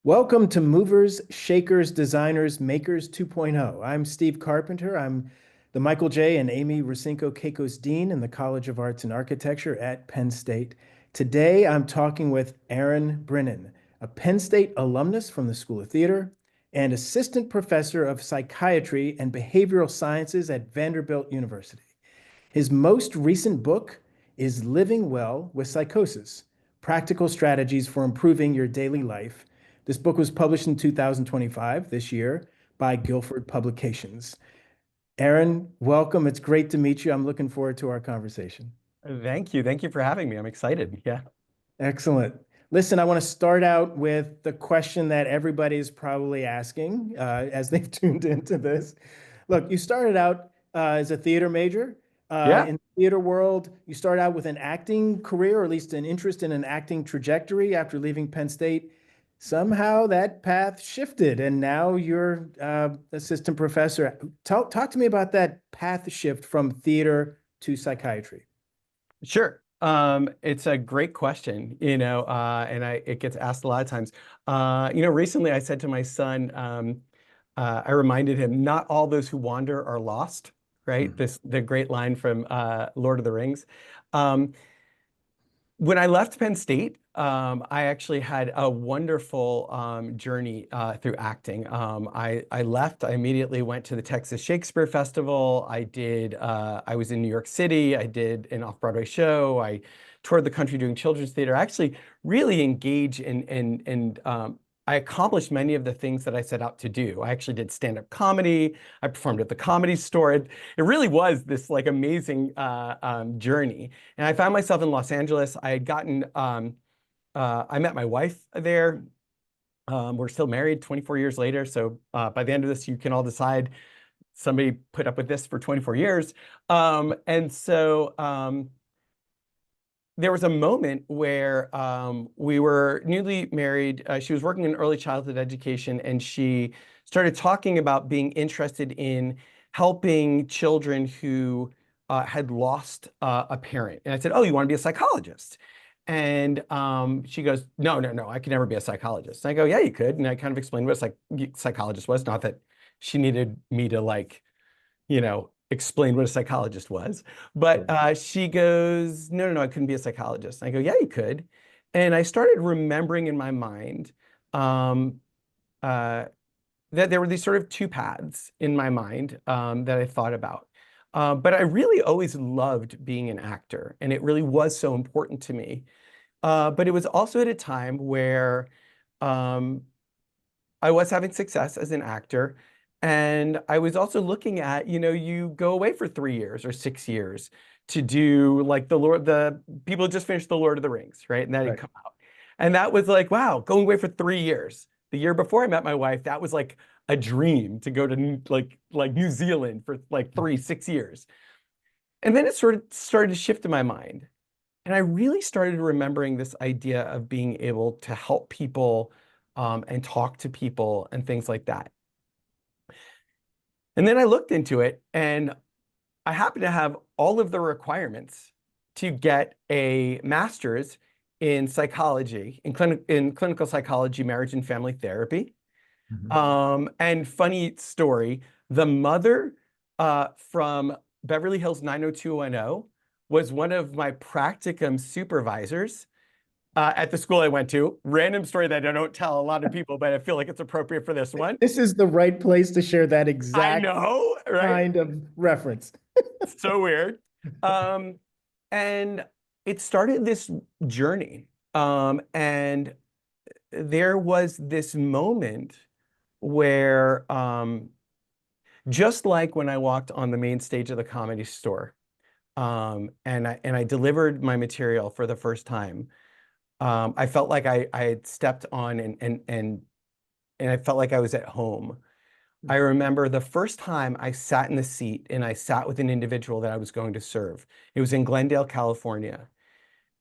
Welcome to Movers, Shakers, Designers, Makers 2.0. I'm Steve Carpenter. I'm the Michael J. and Amy Rosinko Keiko's Dean in the College of Arts and Architecture at Penn State. Today, I'm talking with Aaron Brinen, a Penn State alumnus from the School of Theater and assistant professor of psychiatry and behavioral sciences at Vanderbilt University. His most recent book is Living Well with Psychosis: Practical Strategies for Improving Your Daily Life. This book was published in 2025, this year, by Guilford Publications. Aaron, welcome. It's great to meet you. I'm looking forward to our conversation. Thank you. Thank you for having me. I'm excited. Yeah. Excellent. Listen, I want to start out with the question that everybody is probably asking as they've tuned into this. Look, you started out as a theater major. Yeah. In the theater world, you started out with an acting career, or at least an interest in an acting trajectory after leaving Penn State. Somehow that path shifted, and now you're assistant professor. Talk to me about that path shift from theater to psychiatry. Sure. It's a great question, and it gets asked a lot of times. Recently I said to my son, I reminded him, not all those who wander are lost, right? Mm. The great line from Lord of the Rings. Um, When I left Penn State, I actually had a wonderful journey through acting. I left, I immediately went to the Texas Shakespeare Festival. I was in New York City. I did an off-Broadway show. I toured the country doing children's theater. I actually really engaged and I accomplished many of the things that I set out to do. I actually did stand-up comedy. I performed at the Comedy Store. It really was this like amazing journey. And I found myself in Los Angeles. I met my wife there. We're still married 24 years later. So by the end of this, you can all decide somebody put up with this for 24 years. There was a moment where we were newly married. She was working in early childhood education, and she started talking about being interested in helping children who had lost a parent. And I said, "Oh, you want to be a psychologist?" And she goes, "No, no, no, I could never be a psychologist." And I go, "Yeah, you could." And I kind of explained what a psychologist was. Not that she needed me to explain what a psychologist was. But she goes, "No, no, no, I couldn't be a psychologist." And I go, "Yeah, you could." And I started remembering in my mind um, uh, that there were these sort of two paths in my mind that I thought about. But I really always loved being an actor, and it really was so important to me. But it was also at a time where um, I was having success as an actor. And I was also looking at, you go away for 3 years or 6 years to do like the people just finished The Lord of the Rings, right? And that had Right. come out. And that was like, wow, going away for 3 years. The year before I met my wife, that was like a dream to go to like New Zealand for like 6 years. And then it sort of started to shift in my mind. And I really started remembering this idea of being able to help people and talk to people and things like that. And then I looked into it, and I happen to have all of the requirements to get a master's in psychology, in clinical psychology, marriage and family therapy. Mhm. And funny story, the mother from Beverly Hills 90210 was one of my practicum supervisors at the school I went to. Random story that I don't tell a lot of people, but I feel like it's appropriate for this one. This is the right place to share that I exact know, right? kind of reference. So weird. Um, and it started this journey. And there was this moment where, just like when I walked on the main stage of the Comedy Store, and I delivered my material for the first time, I felt like I had stepped on and I felt like I was at home. I remember the first time I sat in the seat and I sat with an individual that I was going to serve. It was in Glendale, California.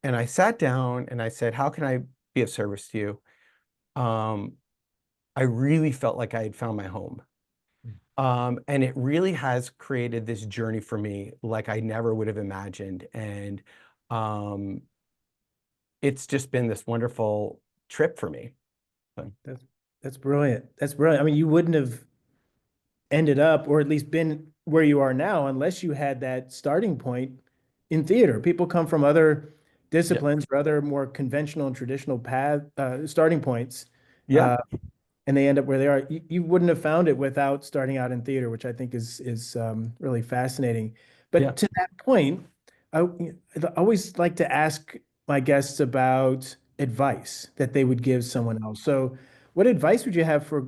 And I sat down and I said, "How can I be of service to you?" Um, I really felt like I had found my home. And it really has created this journey for me like I never would have imagined. And um, it's just been this wonderful trip for me. So, That's brilliant. That's brilliant. I mean, you wouldn't have ended up, or at least been where you are now, unless you had that starting point in theater. People come from other Yeah. disciplines or other more conventional and traditional path starting points, Yeah. uh, and they end up where they are. You wouldn't have found it without starting out in theater, which I think is really fascinating. Yeah. But to that point, I always like to ask my guests about advice that they would give someone else. So, what advice would you have for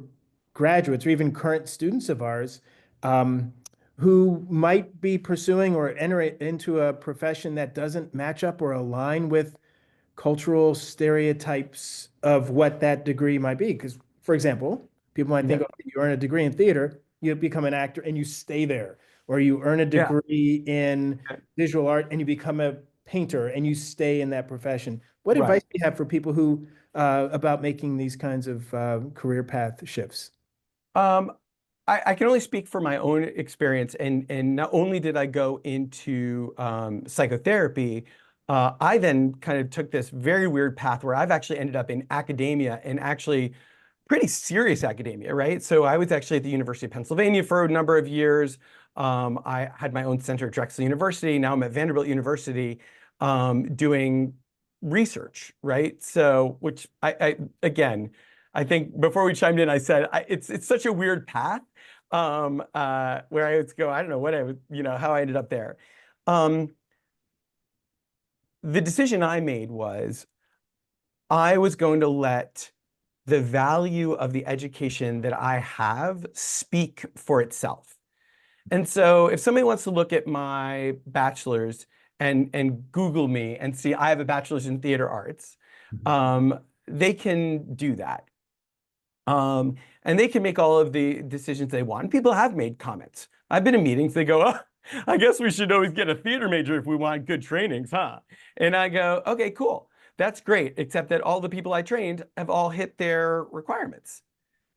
graduates or even current students of ours um, who might be pursuing or enter into a profession that doesn't match up or align with cultural stereotypes of what that degree might be? Because, for example, people might think, Yeah. oh, you earn a degree in theater, you become an actor and you stay there, or you earn a Yeah. degree in Yeah. visual art and you become a painter and you stay in that profession. What advice Right. do you have for people who about making these kinds of career path shifts? Um, I can only speak for my own experience, and not only did I go into psychotherapy, I then kind of took this very weird path where I've actually ended up in academia, and actually pretty serious academia, right? So I was actually at the University of Pennsylvania for a number of years. I had my own center at Drexel University. Now I'm at Vanderbilt University, doing research, right? So, which again, I think before we chimed in, I said it's such a weird path, where I would go, I don't know what I would, how I ended up there. Um, the decision I made was I was going to let the value of the education that I have speak for itself. And so if somebody wants to look at my bachelor's and Google me and see I have a bachelor's in theater arts, they can do that. And they can make all of the decisions they want. People have made comments. I've been in meetings, they go, oh, I guess we should always get a theater major if we want good trainings, huh? And I go, okay, cool. That's great, except that all the people I trained have all hit their requirements.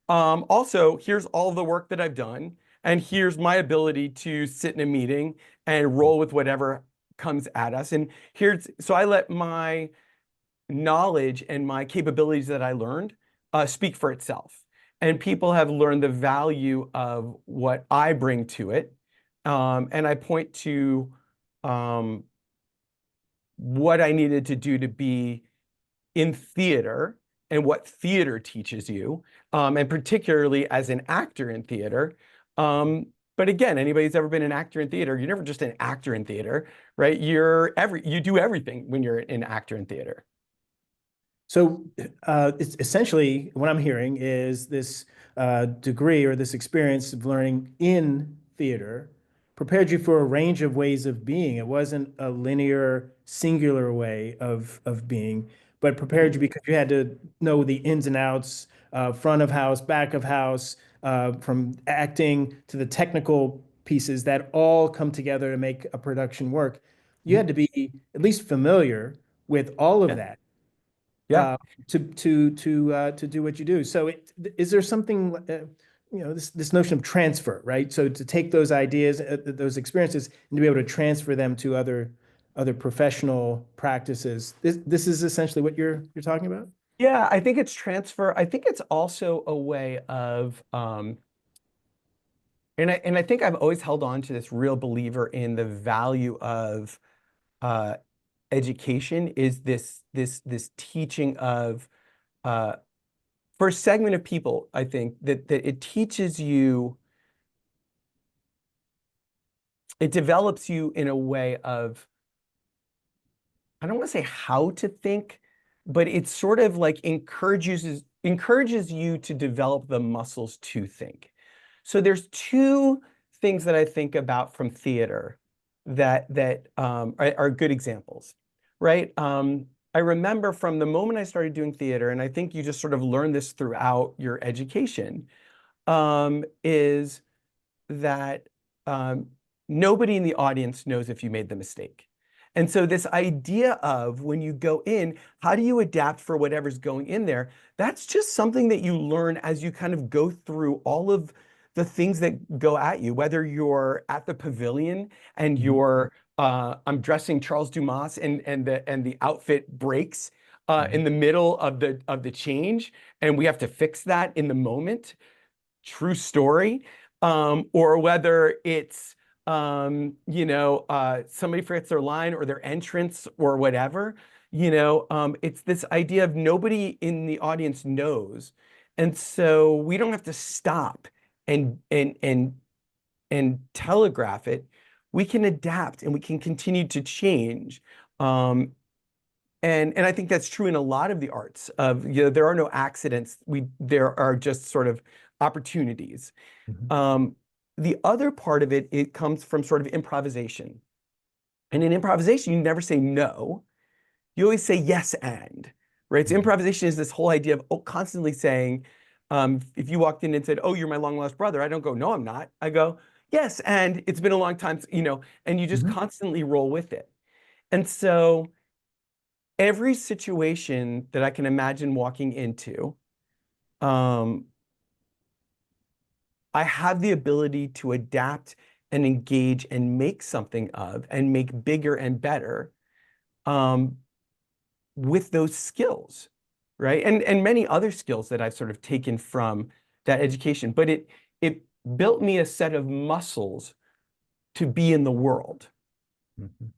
Also, here's all the work that I've done, and here's my ability to sit in a meeting and roll with whatever comes at us. And so I let my knowledge and my capabilities that I learned speak for itself. And people have learned the value of what I bring to it. And I point to um, what I needed to do to be in theater and what theater teaches you, and particularly as an actor in theater. But again, anybody who's ever been an actor in theater, you're never just an actor in theater, right? You do everything when you're an actor in theater. So it's essentially what I'm hearing is this degree or this experience of learning in theater prepared you for a range of ways of being. It wasn't a linear, singular way of being, but prepared you Mhm. because you had to know the ins and outs, front of house, back of house, from acting to the technical pieces that all come together to make a production work. You had Mhm. to be at least familiar with all of Yeah. that Yeah. uh, to do what you do. So, is there something this notion of transfer, right? So to take those ideas, those experiences, and to be able to transfer them to other professional practices. This is essentially what you're talking about. Yeah, I think it's transfer. I think it's also a way of, and I think I've always held on to this real believer in the value of uh, education is this teaching of uh, for a segment of people, I think that it teaches you, it develops you in a way of, I don't want to say how to think, but it sort of like encourages you to develop the muscles to think. So there's two things that I think about from theater that are good examples, right? I remember from the moment I started doing theater, and I think you just sort of learn this throughout your education, is that um, nobody in the audience knows if you made the mistake. And so this idea of when you go in, how do you adapt for whatever's going in there? That's just something that you learn as you kind of go through all of the things that go at you, whether you're at the pavilion and Mhm. I'm dressing Charles Dumas and the outfit breaks. Mhm. in the middle of the change, and we have to fix that in the moment. True story. Or whether it's somebody forgets their line or their entrance or whatever. It's this idea of nobody in the audience knows, and so we don't have to stop and and and and telegraph it. We can adapt and we can continue to change. Um, and I think that's true in a lot of the arts of, there are no accidents. There are just sort of opportunities. Mhm. Um, the other part of it, it comes from sort of improvisation. And in improvisation, you never say no. You always say yes and, right? So Mhm. improvisation is this whole idea of constantly saying, if you walked in and said, "Oh, you're my long lost brother," I don't go, "No, I'm not." I go, "Yes, and it's been a long time," and you just Mhm. constantly roll with it. And so every situation that I can imagine walking into, um, I have the ability to adapt and engage and make something of and make bigger and better, um, with those skills, right? And many other skills that I've sort of taken from that education. But it built me a set of muscles to be in the world. Mhm.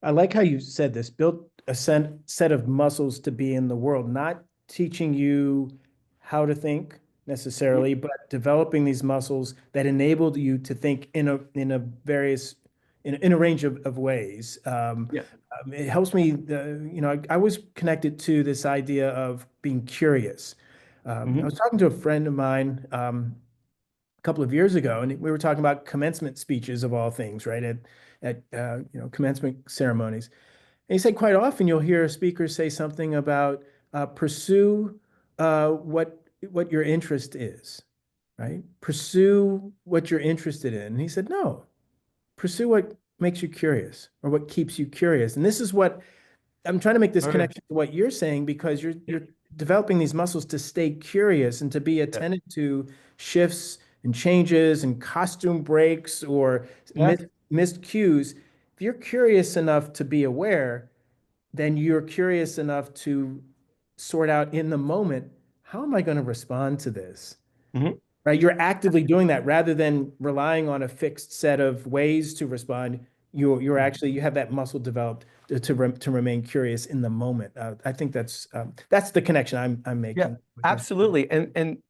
I like how you said this, built a set of muscles to be in the world, not teaching you how to think Mhm. necessarily, but developing these muscles that enabled you to think in a various in a range of ways. Yeah. It helps me, I was connected to this idea of being curious. I Hmm. was talking to a friend of mine a couple of years ago, and we were talking about commencement speeches of all things, right? At commencement ceremonies. And he said quite often you'll hear speakers say something about pursue what your interest is, right? Pursue what you're interested in. And he said, no, pursue what makes you curious or what keeps you curious. And this is what I'm trying to make this Oh, yeah. connection to what you're saying because you're Yeah. you're developing these muscles to stay curious and to be Yeah. attentive to shifts and changes and costume breaks or Yeah. missed cues. If you're curious enough to be aware, then you're curious enough to sort out in the moment, how am I going to respond to this? Mhm. Right? You're actively doing that rather than relying on a fixed set of ways to respond. You're actually you have that muscle developed to remain curious in the moment. I think that's the connection I'm Yeah, making with what you're saying. absolutely. And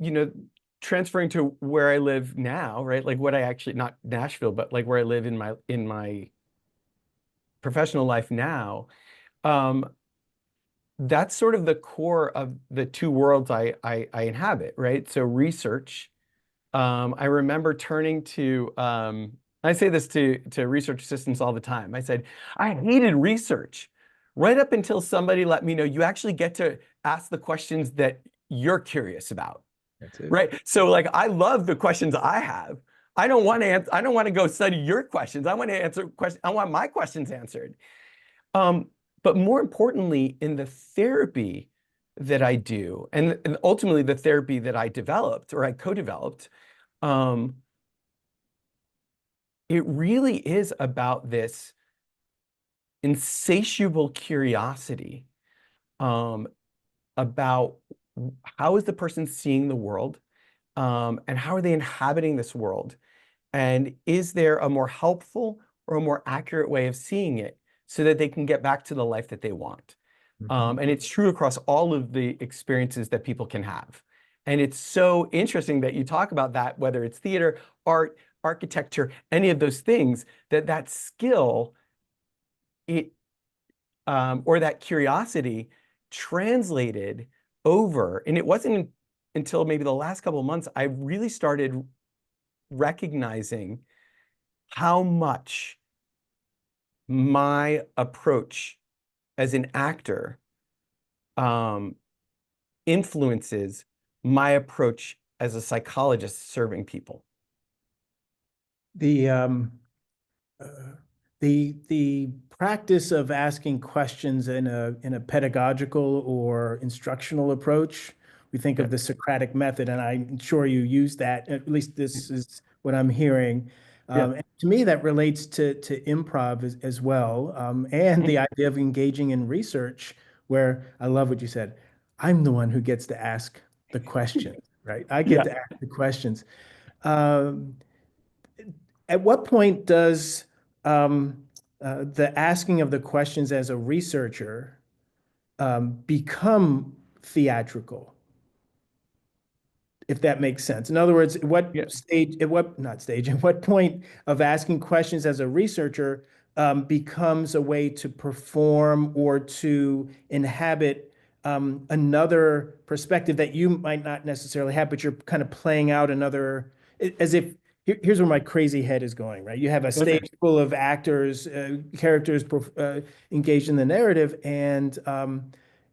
transferring to where I live now, right? Like what I actually, not Nashville, but like where I live in my professional life now. Um, that's sort of the core of the two worlds I inhabit, right? So research. I remember turning to I say this to research assistants all the time. I said, I hated research right up until somebody let me know you actually get to ask the questions that you're curious about. That's it. Right. So like I love the questions I have. I don't want to answer, I don't want to go study your questions. I want to answer questions. I want my questions answered. Um, but more importantly, in the therapy that I do, and ultimately the therapy that I developed or I co-developed, um, it really is about this insatiable curiosity, um, about how is the person seeing the world, and how are they inhabiting this world? And is there a more helpful or a more accurate way of seeing it so that they can get back to the life that they want? Mhm. And it's true across all of the experiences that people can have. And it's so interesting that you talk about that, whether it's theater, art, architecture, any of those things, that skill, it or that curiosity translated over. And it wasn't until maybe the last couple of months I really started recognizing how much my approach as an actor, um, influences my approach as a psychologist serving people. The uh, the practice of asking questions in a pedagogical or instructional approach, we think Yeah. of the Socratic method, and I'm sure you use that. At least this is what I'm hearing. Yeah. And to me, that relates to improv as well, and Mhm. the idea of engaging in research where I love what you said. I'm the one who gets to ask the questions, right? I get Yeah. to ask the questions. Um, at what point does the asking of the questions as a researcher become theatrical? If that makes sense. In other words, Yeah. not stage, at what point of asking questions as a researcher becomes a way to perform or to inhabit another perspective that you might not necessarily have, but you're kind of playing out another, as if, here's where my crazy head is going, right? You have a Okay. stage full of actors, characters engaged in the narrative, and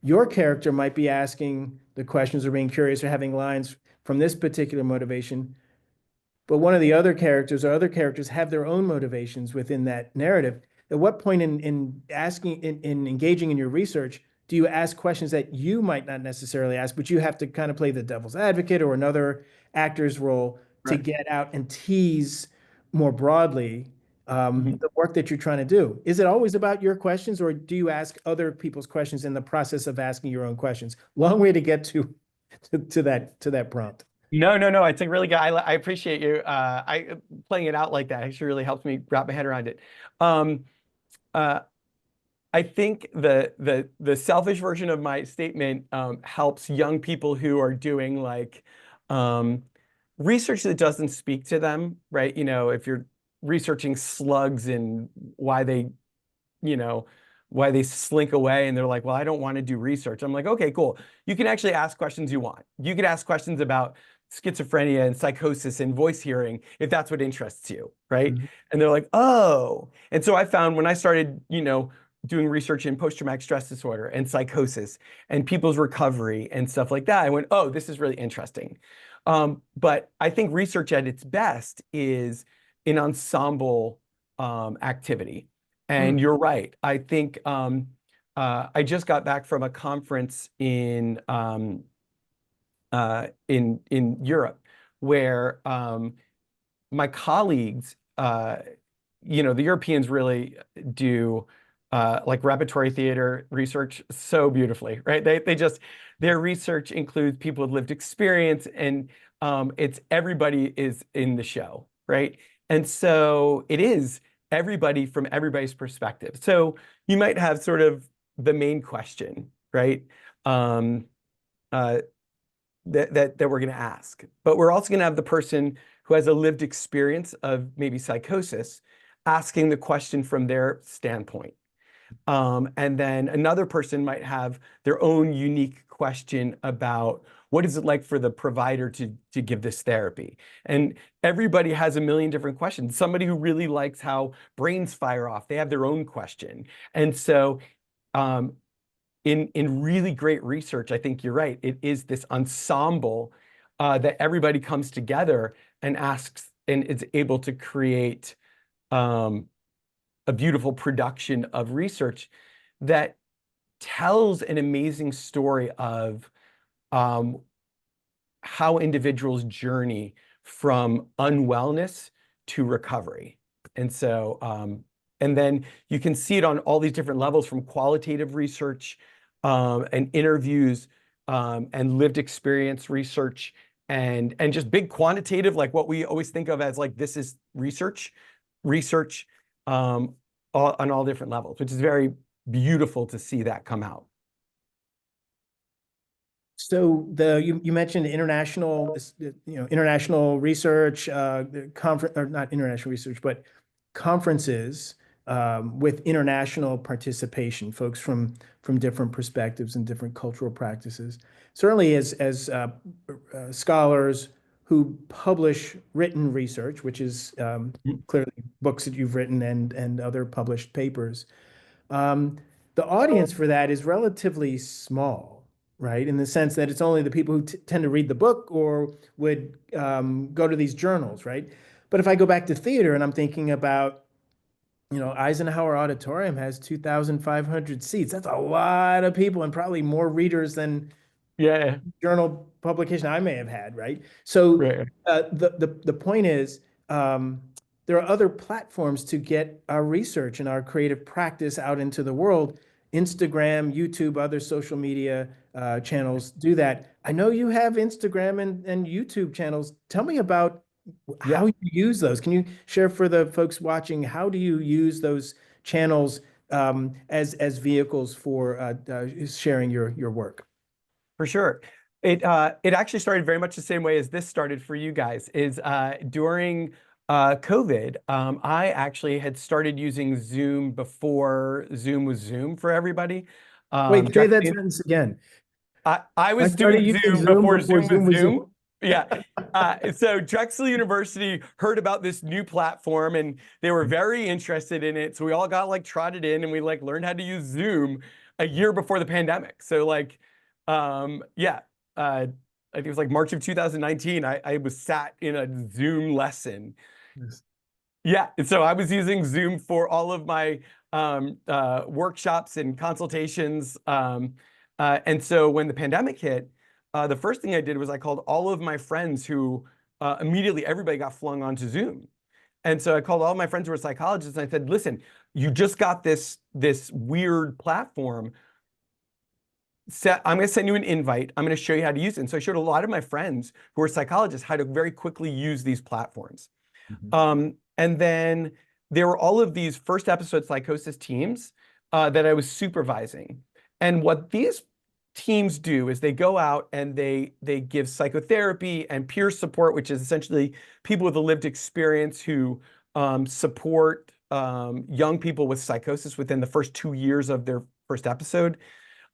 your character might be asking the questions or being curious or having lines from this particular motivation, but one of the other characters or other characters have their own motivations within that narrative. At what point in engaging in your research do you ask questions that you might not necessarily ask, but you have to kind of play the devil's advocate or another actor's role to Right. get out and tease more broadly Mhm. the work that you're trying to do? Is it always about your questions, or do you ask other people's questions in the process of asking your own questions? Long way to get to that prompt. No, no, no. It's a really good. I appreciate you. I playing it out like that actually really helps me wrap my head around it. Um, uh, I think the selfish version of my statement helps young people who are doing like um, research that doesn't speak to them, right? You know, if you're researching slugs and why they you know, why they slink away and they're like, well, I don't want to do research. I'm like, okay, cool. You can actually ask questions you want. You could ask questions about schizophrenia and psychosis and voice hearing if that's what interests you, right? Mhm. And they're like, oh. And so I found when I started, doing research in post-traumatic stress disorder and psychosis and people's recovery and stuff like that, I went, oh, this is really interesting. But I think research at its best is an ensemble activity. Mm. And you're right. I think I just got back from a conference in Europe where my colleagues, the Europeans really do like repertory theater research so beautifully, right? They just their research includes people with lived experience, and it's everybody is in the show, right? And so it is everybody from everybody's perspective. So you might have sort of the main question, right? Um, uh, that we're going to ask. But we're also going to have the person who has a lived experience of maybe psychosis asking the question from their standpoint. And then another person might have their own unique question about what is it like for the provider to give this therapy? And everybody has a million different questions. Somebody who really likes how brains fire off, they have their own question. And so um, in really great research, I think you're right. It is this ensemble that everybody comes together and asks and is able to create um, a beautiful production of research that tells an amazing story of um, how individuals journey from unwellness to recovery. And so, and then you can see it on all these different levels from qualitative research and interviews and lived experience research and just big quantitative, like what we always think of as like this is research on all different levels, which is very beautiful to see that come out. So you mentioned international, international research, conference, or not international research, but conferences with international participation, folks from different perspectives and different cultural practices. Certainly, as scholars who publish written research, which is clearly books that you've written and other published papers. Um, the audience for that is relatively small, right? In the sense that it's only the people who tend to read the book or would go to these journals, right? But if I go back to theater and I'm thinking about, Eisenhower Auditorium has 2,500 seats. That's a lot of people and probably more readers than Yeah, journal publication I may have had, right? So right. the point is, um, there are other platforms to get our research and our creative practice out into the world. Instagram, YouTube, other social media channels do that. I know you have Instagram and YouTube channels. Tell me about how Yeah. you use those. Can you share for the folks watching, how do you use those channels as vehicles for sharing your work? For sure. It actually started very much the same way as this started for you guys, is during COVID, I actually had started using Zoom before Zoom was Zoom for everybody. Wait, say that Drexel sentence again. I I was started doing using Zoom Zoom before before Zoom Zoom was was Zoom. Zoom. Yeah. So Drexel University heard about this new platform and they were very interested in it. So we all got like trotted in and we like learned how to use Zoom a year before the pandemic. So like, yeah, I think it was like March of 2019. I was sat in a Zoom lesson. Yes. Yeah, and so I was using Zoom for all of my workshops and consultations. And so when the pandemic hit, the first thing I did was I called all of my friends who immediately everybody got flung onto Zoom. And so I called all my friends who were psychologists and I said, listen, you just got this weird platform. I'm going to send you an invite. I'm going to show you how to use it. And so I showed a lot of my friends who are psychologists how to very quickly use these platforms. Mhm. And then there were all of these first episode psychosis teams that I was supervising. And what these teams do is they go out and they give psychotherapy and peer support, which is essentially people with a lived experience who support young people with psychosis within the first 2 years of their first episode.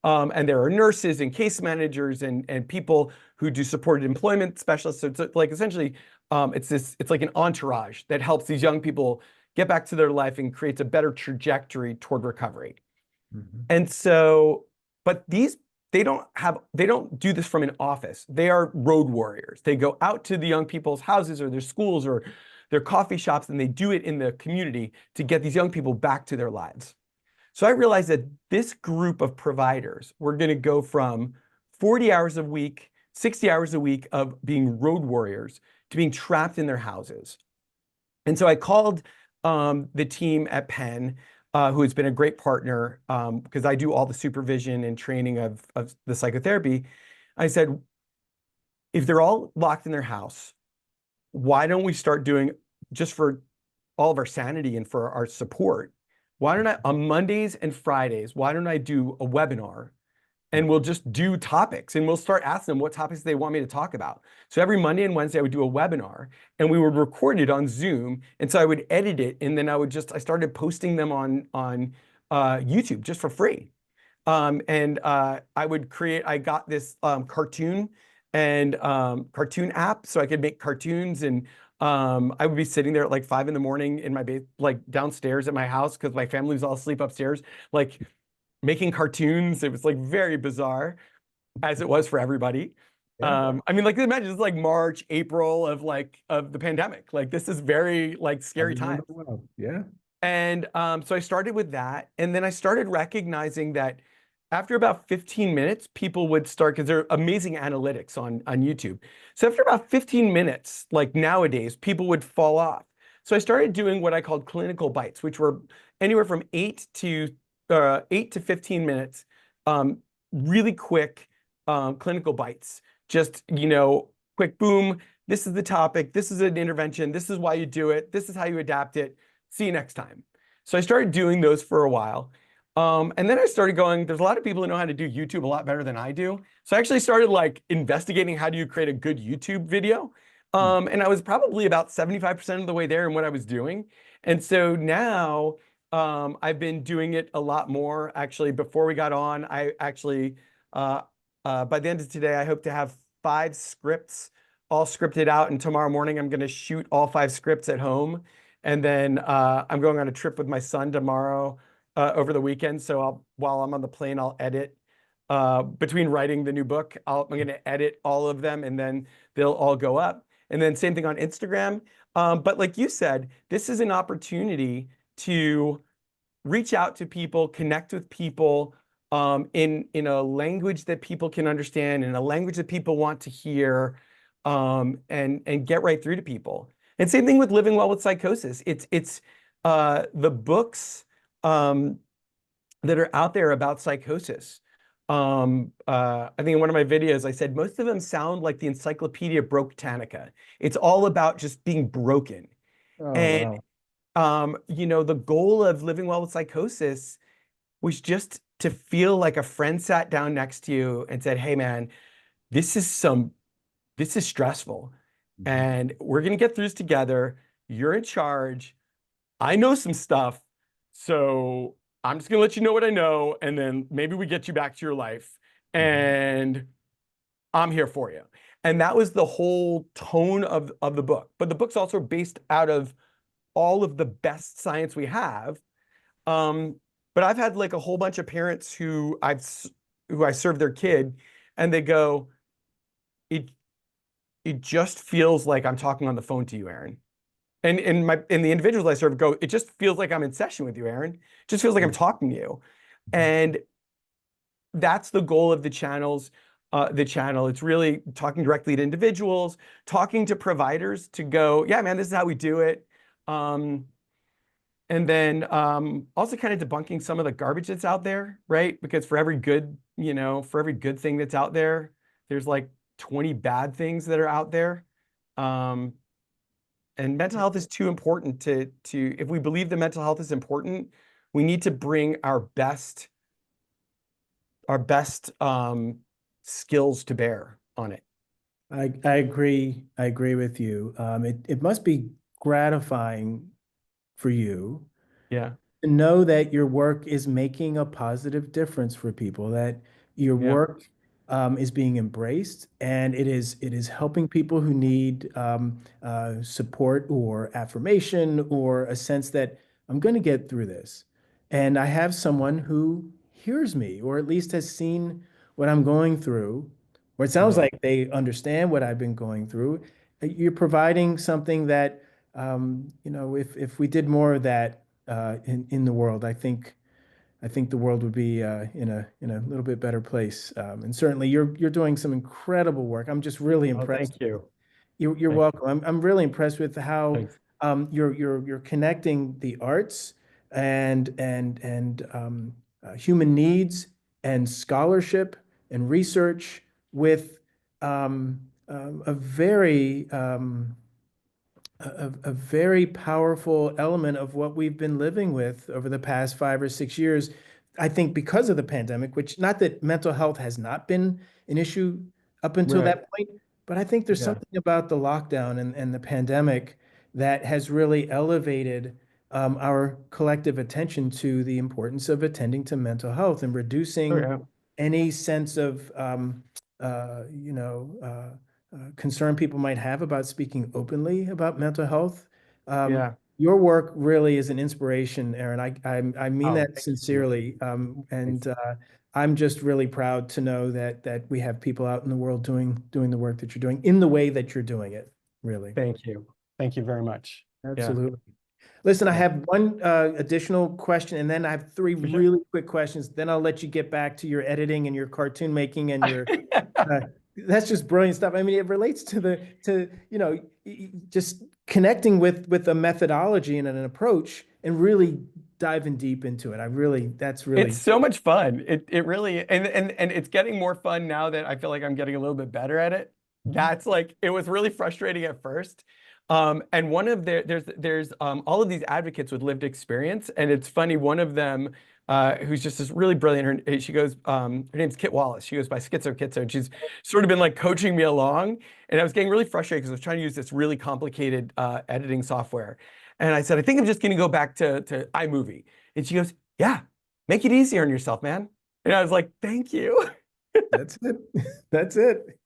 And there are nurses and case managers and people who do supported employment specialists. So it's like essentially it's like an entourage that helps these young people get back to their life and creates a better trajectory toward recovery. Mhm. And so, but they don't do this from an office. They are road warriors. They go out to the young people's houses or their schools or their coffee shops and they do it in the community to get these young people back to their lives. So I realized that this group of providers were going to go from 40 hours a week, 60 hours a week of being road warriors to being trapped in their houses. And so I called the team at Penn, who has been a great partner, because I do all the supervision and training of the psychotherapy. I said, if they're all locked in their house, why don't we start doing, just for all of our sanity and for our support, why don't I, on Mondays and Fridays, why don't I do a webinar and we'll just do topics and we'll start asking them what topics they want me to talk about. So every Monday and Wednesday, I would do a webinar and we would record it on Zoom. And so I would edit it and then I started posting them on YouTube just for free. I got this cartoon and cartoon app so I could make cartoons and I would be sitting there at like 5 in the morning in my base, like downstairs at my house because my family was all asleep upstairs, like making cartoons. It was like very bizarre as it was for everybody. Yeah, I mean, like imagine it's like March, April of the pandemic. Like this is very like I scary remember times. well. Yeah. And so I started with that. And then I started recognizing that after about 15 minutes, people would start, because there are amazing analytics on YouTube. So after about 15 minutes, like nowadays, people would fall off. So I started doing what I called clinical bites, which were anywhere from 8 to 15 minutes, um, really quick clinical bites. Just, quick boom. This is the topic. This is an intervention. This is why you do it. This is how you adapt it. See you next time. So I started doing those for a while. And then I started going, there's a lot of people who know how to do YouTube a lot better than I do. So I actually started like investigating how do you create a good YouTube video. Hmm. And I was probably about 75% of the way there in what I was doing. And so now I've been doing it a lot more. Actually, before we got on, I actually, by the end of today, I hope to have 5 scripts all scripted out. And tomorrow morning, I'm going to shoot all 5 scripts at home. And then I'm going on a trip with my son tomorrow over the weekend. So while I'm on the plane, I'll edit. Between writing the new book, I'm going to edit all of them and then they'll all go up. And then same thing on Instagram. But like you said, this is an opportunity to reach out to people, connect with people in a language that people can understand, in a language that people want to hear, and get right through to people. And same thing with living well with psychosis. It's the books. Um, that are out there about psychosis. I think in one of my videos, I said most of them sound like the Encyclopedia Britannica. It's all about just being broken. Oh, And wow. the goal of living well with psychosis was just to feel like a friend sat down next to you and said, "Hey, man, this is some this is stressful, Mhm. and we're gonna get through this together. You're in charge. I know some stuff, so I'm just gonna let you know what I know, and then maybe we get you back to your life, Mhm. and I'm here for you." And that was the whole tone of the book. But the book's also based out of all of the best science we have. Um, but I've had like a whole bunch of parents who I serve their kid, and they go, it it just feels like I'm talking on the phone to you, Aaron. And the individuals I serve go, it just feels like I'm in session with you, Aaron. It just feels like I'm talking to you. And that's the goal of the channel. It's really talking directly to individuals, talking to providers to go, yeah, man, this is how we do it. Um, and then also kind of debunking some of the garbage that's out there, right? Because for every good thing that's out there, there's like 20 bad things that are out there. Um, and mental health is too important to if we believe that mental health is important, we need to bring our best skills to bear on it. I agree. I agree with you. It must be gratifying for you Yeah, to know that your work is making a positive difference for people, that your yeah, work is being embraced, and it is helping people who need support or affirmation or a sense that I'm going to get through this. And I have someone who hears me, or at least has seen what I'm going through, or it sounds yeah. like they understand what I've been going through. You're providing something that, if we did more of that in the world. I think the world would be in a little bit better place. And certainly, you're doing some incredible work. I'm just really Oh, impressed. thank you. You're Thank welcome. I'm really impressed with how Thanks. you're connecting the arts and human needs and scholarship and research with a very powerful element of what we've been living with over the past 5 or 6 years. I think because of the pandemic, which not that mental health has not been an issue up until Right. that point, but I think there's Yeah. something about the lockdown and the pandemic that has really elevated our collective attention to the importance of attending to mental health and Oh, reducing yeah. any sense of concern people might have about speaking openly about mental health. Um, Yeah. your work really is an inspiration, Aaron. I mean Oh, that thank you. sincerely. Thanks. And I'm just really proud to know that we have people out in the world doing the work that you're doing in the way that you're doing it, really. Thank you. Thank you very much. Yeah. Absolutely. Listen, I Yeah. have one additional question, and then I have three For sure. really quick questions. Then I'll let you get back to your editing and your cartoon making and your uh, that's just brilliant stuff. I mean, it relates to just connecting with a methodology and an approach and really diving deep into it. That's It's really so much fun. It really and it's getting more fun now that I feel like I'm getting a little bit better at it. That's like it was really frustrating at first. And one of there's all of these advocates with lived experience, and it's funny. One of them, who's just this really brilliant. She goes, her name's Kit Wallace. She goes by Schizo Kitso, and she's sort of been like coaching me along. And I was getting really frustrated because I was trying to use this really complicated editing software. And I said, I think I'm just going to go back to iMovie. And she goes, yeah, make it easier on yourself, man. And I was like, thank you. that's it. That's it.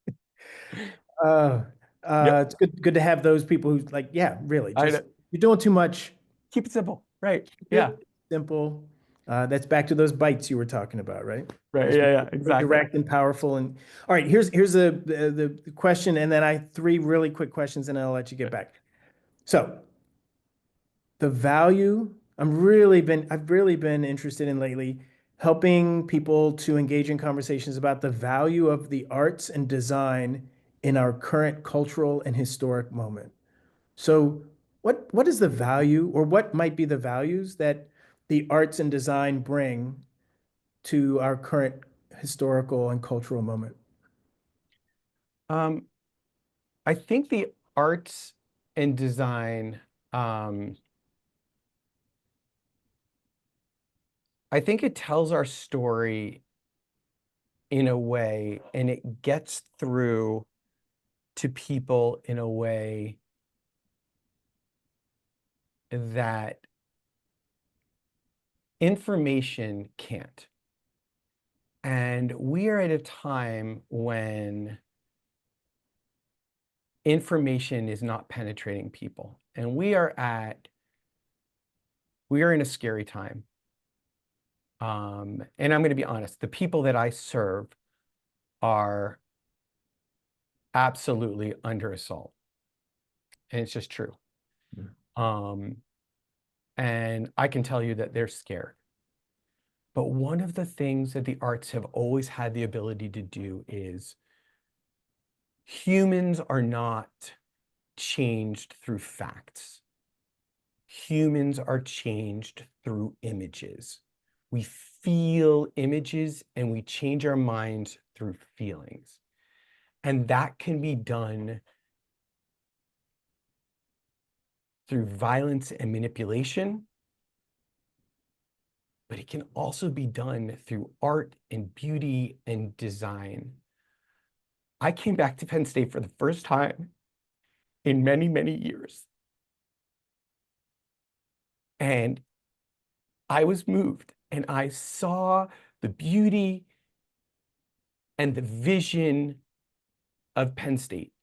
Uh, Yep. it's good to have those people who's like, yeah, really, I just know. you're doing too much. Keep it simple. Right. Keep Yeah. it simple. That's back to those bites you were talking about, right? Right. Just Yeah. Yeah. really Exactly. direct and powerful. And all right, here's the question, and then I have three really quick questions, and I'll let you get back. So the value I've really been interested in lately, helping people to engage in conversations about the value of the arts and design in our current cultural and historic moment. So what is the value, or what might be the values that the arts and design bring to our current historical and cultural moment? Um, I think the arts and design, um, I think it tells our story in a way, and it gets through to people in a way that information can't. And we are at a time when information is not penetrating people. And we are in a scary time. And I'm going to be honest, the people that I serve are absolutely under assault. And it's just true. Um, and I can tell you that they're scared. But one of the things that the arts have always had the ability to do is humans are not changed through facts. Humans are changed through images. We feel images and we change our minds through feelings. And that can be done through violence and manipulation, but it can also be done through art and beauty and design. I came back to Penn State for the first time in many, many years. And I was moved and I saw the beauty and the vision of Penn State,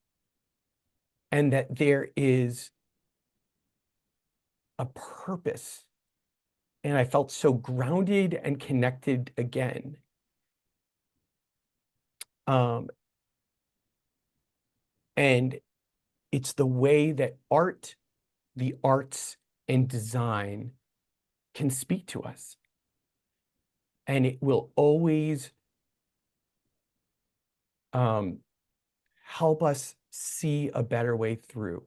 and that there is a purpose. And I felt so grounded and connected again. And it's the way that art, the arts, and design can speak to us. And it will always help us see a better way through.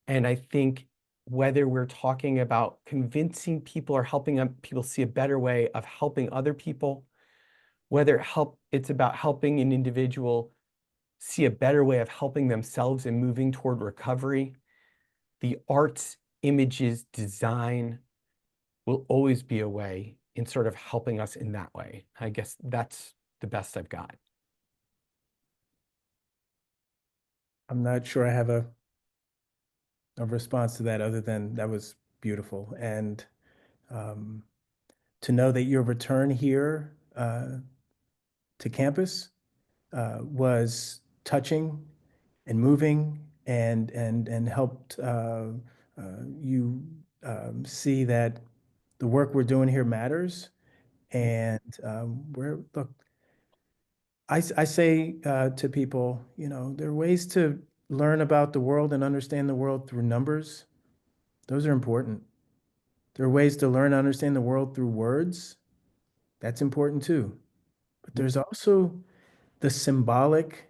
And I think whether we're talking about convincing people or helping people see a better way of helping other people, whether it's about helping an individual see a better way of helping themselves and moving toward recovery, the arts, images, design will always be a way in sort of helping us in that way. I guess that's the best I've got. I'm not sure I have a response to that other than that was beautiful. And um, to know that your return here to campus was touching and moving and helped you see that the work we're doing here matters. And look, I say to people, there are ways to learn about the world and understand the world through numbers. Those are important. There are ways to learn and understand the world through words. That's important too. But there's also the symbolic,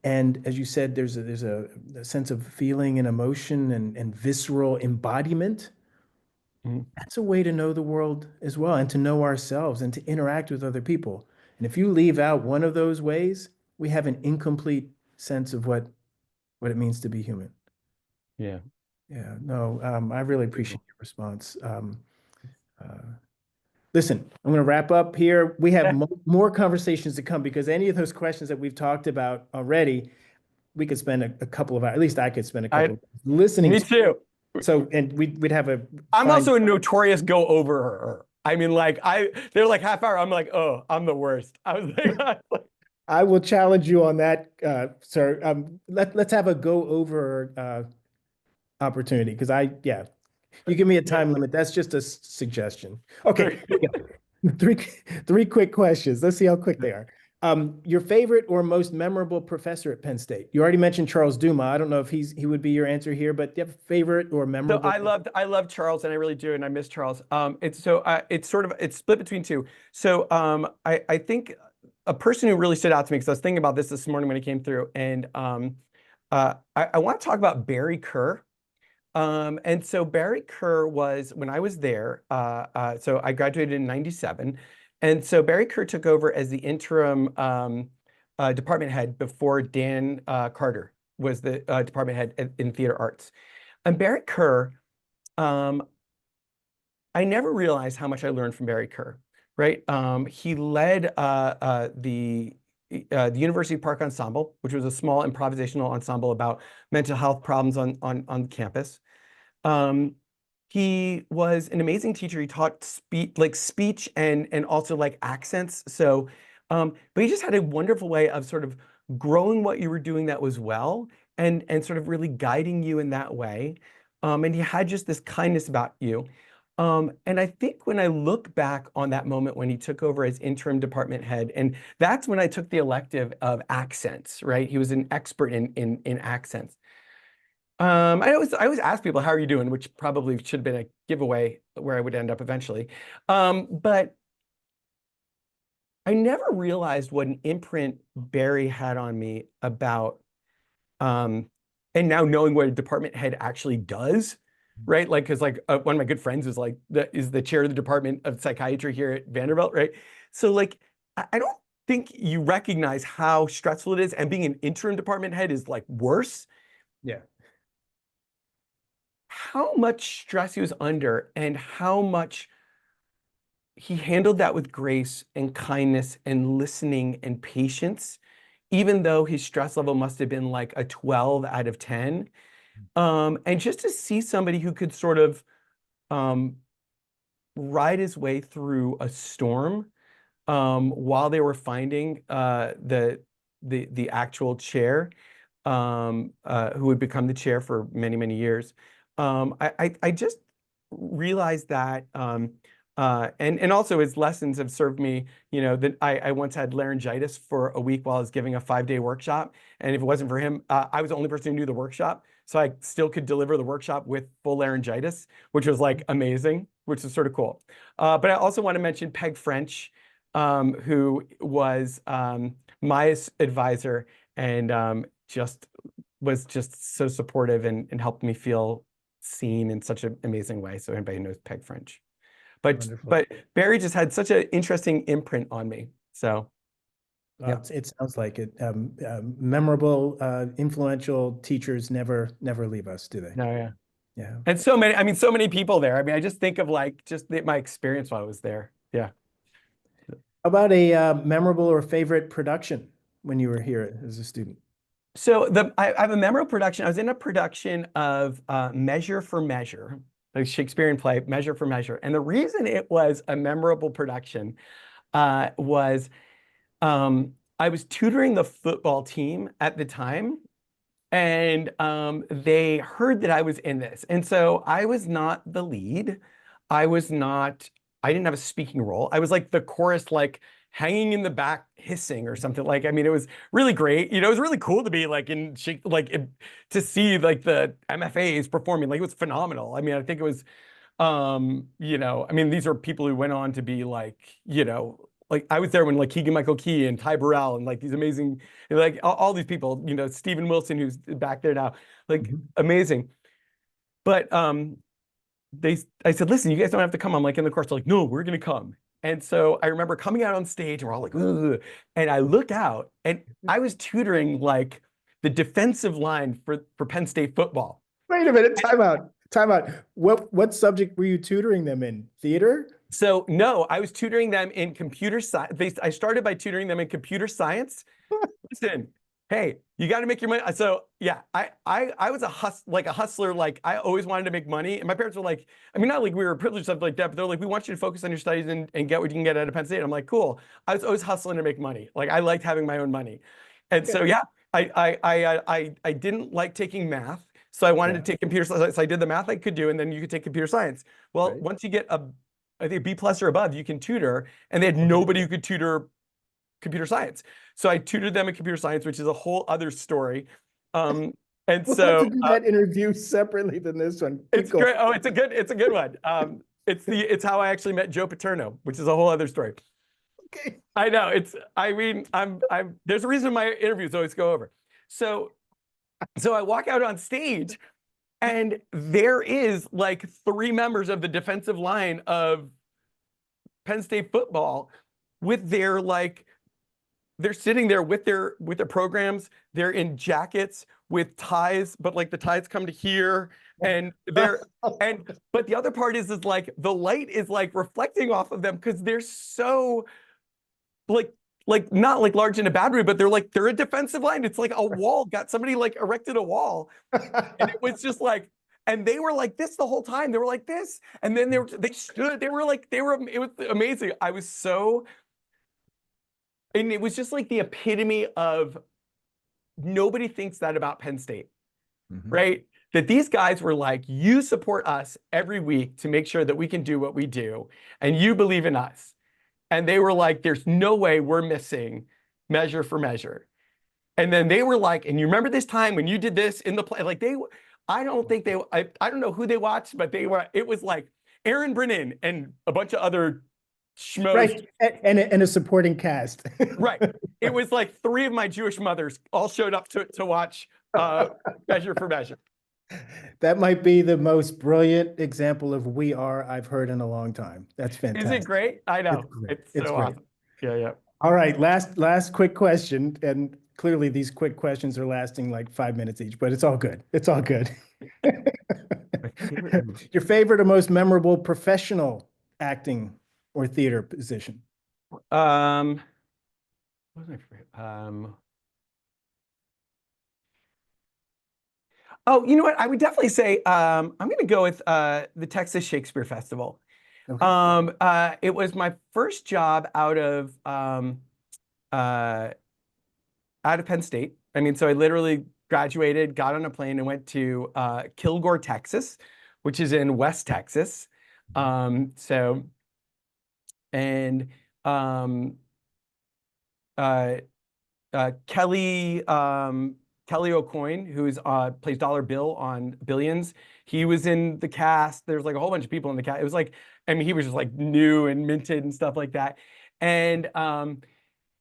and as you said, there's a sense of feeling and emotion and visceral embodiment. Mhm. That's a way to know the world as well and to know ourselves and to interact with other people. And if you leave out one of those ways, we have an incomplete sense of what it means to be human. Yeah. Yeah, no, I really appreciate your response. Uh, Listen, I'm going to wrap up here. We have more conversations to come because any of those questions that we've talked about already, we could spend a couple of hours, at least I could spend a couple of hours listening Me to. too. So, and we'd have a I'm fine. also a notorious go over her. I mean, like they're like half hour. I'm like, oh, I'm the worst. I will challenge you on that, sir. Let's have a go over opportunity because yeah, you give me a time limit. That's just a suggestion. Okay, here we go. Three, three quick questions. Let's see how quick they are. Your favorite or most memorable professor at Penn State? You already mentioned Charles Duma. I don't know if he would be your answer here, but do you have a favorite or So memorable? I love Charles, and I really do, and I miss Charles. It's split between two. So I think a person who really stood out to me, because I was thinking about this morning when he came through, and I want to talk about Barry Kerr. And so Barry Kerr was, when I was there, so I graduated in '97, And so Barry Kerr took over as the interim department head before Dan Carter was the department head in theater arts. And Barry Kerr, um, I never realized how much I learned from Barry Kerr, right? He led the University Park Ensemble, which was a small improvisational ensemble about mental health problems on campus. Um, he was an amazing teacher. He taught speech and also like accents. So, but he just had a wonderful way of sort of growing what you were doing that was well and sort of really guiding you in that way. And he had just this kindness about you. And I think when I look back on that moment when he took over as interim department head, and that's when I took the elective of accents, right? He was an expert in accents. I always ask people, how are you doing? Which probably should have been a giveaway where I would end up eventually. But I never realized what an imprint Barry had on me about, and now knowing what a department head actually does, right? Like, because like one of my good friends is like is the chair of the department of psychiatry here at Vanderbilt, right? So like, I don't think you recognize how stressful it is, and being an interim department head is like worse. Yeah. How much stress he was under and how much he handled that with grace and kindness and listening and patience, even though his stress level must have been like a 12 out of 10. And just to see somebody who could sort of um, ride his way through a storm while they were finding the actual chair, who would become the chair for many, many years. I just realized that, and also his lessons have served me. You know, that I once had laryngitis for a week while I was giving a 5-day workshop, and if it wasn't for him, I was the only person who knew the workshop, so I still could deliver the workshop with full laryngitis, which was like amazing, which is sort of cool. But I also want to mention Peg French, who was my advisor and just was just so supportive and helped me feel seen in such an amazing way. So anybody knows Peg French. Wonderful. But Barry just had such an interesting imprint on me. So yeah. It sounds like it. Memorable, influential teachers never leave us, do they? No, yeah. Yeah. And so many, I mean, so many people there. I mean, I just think of like my experience while I was there. Yeah. How about a memorable or favorite production when you were here as a student? So I have a memorable production. I was in a production of Measure for Measure, the Shakespearean play, Measure for Measure. And the reason it was a memorable production was I was tutoring the football team at the time, and they heard that I was in this. And so I was not the lead. I didn't have a speaking role. I was like the chorus, like hanging in the back hissing or something. Like, I mean, it was really great. You know, it was really cool to be like to see like the MFAs performing. Like, it was phenomenal. I mean, I think it was, you know, I mean, these are people who went on to be like, you know, like I was there when like Keegan-Michael Key and Ty Burrell and like these amazing, like all these people, you know, Stephen Wilson, who's back there now, like amazing. But I said, listen, you guys don't have to come. I'm like in the course, they're like, no, we're gonna come. And so I remember coming out on stage and we're all like, ugh. And I look out and I was tutoring like the defensive line for Penn State football. Wait a minute, time out. Time out. What subject were you tutoring them in? Theater? So no, I was tutoring them in computer science. I started by tutoring them in computer science. Listen, hey, you got to make your money. So yeah, I was like a hustler. Like, I always wanted to make money, and my parents were like, I mean, not like we were privileged stuff like that, but they're like, we want you to focus on your studies and get what you can get out of Penn State. I'm like, cool. I was always hustling to make money. Like, I liked having my own money, and so yeah, I didn't like taking math. So I wanted to take computer science. So I did the math I could do, and then you could take computer science. Well, once you get I think B plus or above, you can tutor, and they had nobody who could tutor computer science. So I tutored them in computer science, which is a whole other story. And We'll so have to do that interview separately than this one. it's great. Oh, it's a good one. It's how I actually met Joe Paterno, which is a whole other story. Okay. I know I mean, there's a reason my interviews always go over. So I walk out on stage and there is like 3 members of the defensive line of Penn State football with their like they're sitting there with their programs. They're in jackets with ties, but like the ties come to here, and they're and but the other part is like the light is like reflecting off of them because they're so like not like large in a bad way, but they're a defensive line. It's like a wall. Got somebody like erected a wall, and it was just like, and they were like this the whole time. They were like this, and then they stood. They were like they were. It was amazing. I was so, and it was just like the epitome of nobody thinks that about Penn State, Mhm. right? That these guys were like, you support us every week to make sure that we can do what we do, and you believe in us. And they were like, there's no way we're missing measure for measure. And then they were like, and you remember this time when you did this in the play? Like I don't think I don't know who they watched, but it was like Aaron Brinen and a bunch of other schmoes. Right. And a supporting cast. Right. It was like three of my Jewish mothers all showed up to watch Measure for Measure. That might be the most brilliant example of we are I've heard in a long time. That's Is it fantastic. great? I It's know. great. It's It's so great. awesome. Yeah, yeah. All right, last quick question, and clearly these quick questions are lasting like 5 minutes each, but it's all good. It's all good. My favorite movie. Your favorite or most memorable professional acting or theater position? What was my favorite? Oh, you know what? I would definitely say I'm going to go with the Texas Shakespeare Festival. Okay. It was my first job uh, out of Penn State. I mean, so I literally graduated, got on a plane, and went to Kilgore, Texas, which is in West Texas. So, and um, uh, Kelly O'Coin, who's plays Dollar Bill on Billions. He was in the cast. There's like a whole bunch of people in the cast. It was like, I mean, he was just like new and minted and stuff like that. And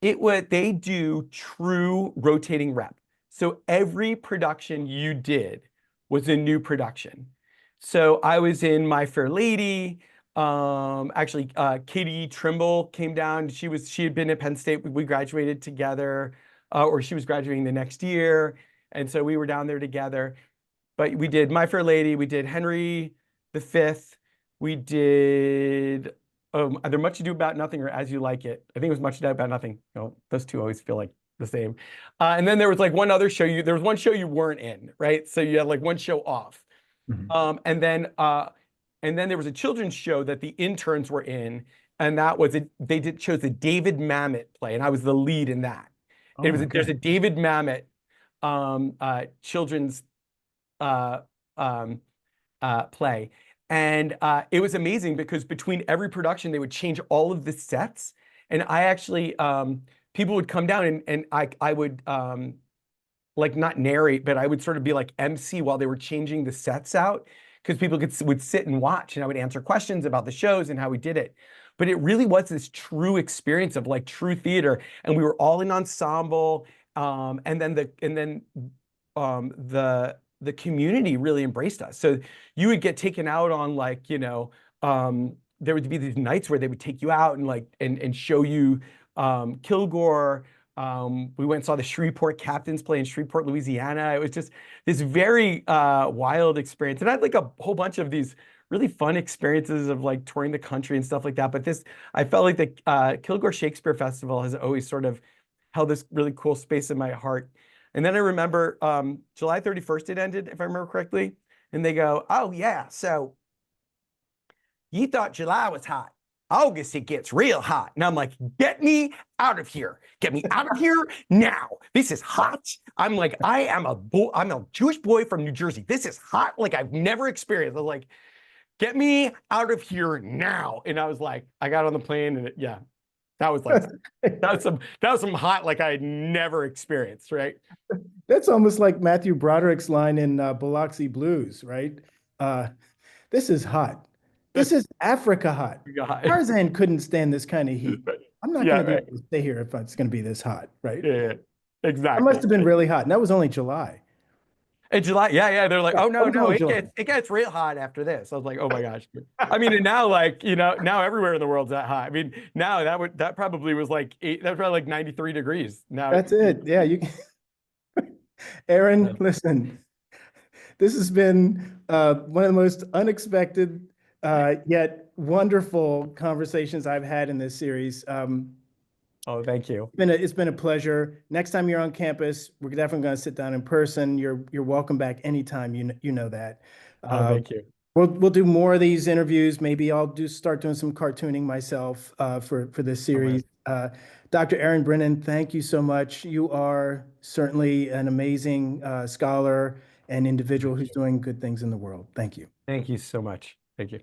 they do true rotating rep. So every production you did was a new production. So I was in My Fair Lady. Actually, Katie Trimble came down. She had been at Penn State. We graduated together, or she was graduating the next year, and so we were down there together. But we did My Fair Lady. We did Henry V. We did either Much Ado About Nothing or As You Like It. I think it was Much Ado About Nothing. You know, those two always feel like the same. And then there was like one other show there was one show you weren't in, right? So you had like one show off. Mhm. And then there was a children's show that the interns were in, and that was chose a David Mamet play, and I was the lead in that. Oh, There's okay. a David Mamet children's uh, um, play. And it was amazing because between every production, they would change all of the sets. And I actually, people would come down and I would like not narrate, but I would sort of be like MC while they were changing the sets out because people would sit and watch and I would answer questions about the shows and how we did it. But it really was this true experience of like true theater. And we were all in ensemble. And then the community really embraced us. So you would get taken out on like, there would be these nights where they would take you out and like and show you Kilgore. We went and saw the Shreveport Captains play in Shreveport, Louisiana. It was just this very wild experience. And I had like a whole bunch of these really fun experiences of like touring the country and stuff like that. But I felt like the Kilgore Shakespeare Festival has always sort of held this really cool space in my heart. And then I remember July 31st it ended, if I remember correctly. And they go, oh yeah, so you thought July was hot. August, it gets real hot. And I'm like, get me out of here. Get me out of here now. This is hot. I'm like, I'm a Jewish boy from New Jersey. This is hot like I've never experienced. I was like, get me out of here now. And I was like, I got on the plane and yeah, that was like, that was some hot like I had never experienced, right? That's almost like Matthew Broderick's line in Biloxi Blues, right? Uh, this is hot. This is Africa hot. God. Tarzan couldn't stand this kind of heat. I'm not Yeah, going to be right. able to stay here if it's going to be this hot, right? Yeah, That must exactly. have been really hot. And that was only July. In July, yeah, yeah. They're like, Yeah, oh I no, was no, born in July. it gets real hot after this. I was like, oh my gosh. I mean, and now like, now everywhere in the world's that hot. I mean, now that probably was like that was probably like 93 degrees. Now, That's it. Yeah, Aaron, so, listen, this has been one of the most unexpected yet wonderful conversations I've had in this series. oh, thank you. It's been a pleasure. Next time you're on campus, we're definitely going to sit down in person. You're welcome back anytime. You know that. Oh, Uh, thank you. we'll do more of these interviews. Maybe I'll start doing some cartooning myself for this Oh my, series. Dr. Aaron Brinen, thank you so much. You are certainly an amazing scholar and individual thank who's you. doing good things in the world. Thank you. Thank you so much. Thank you.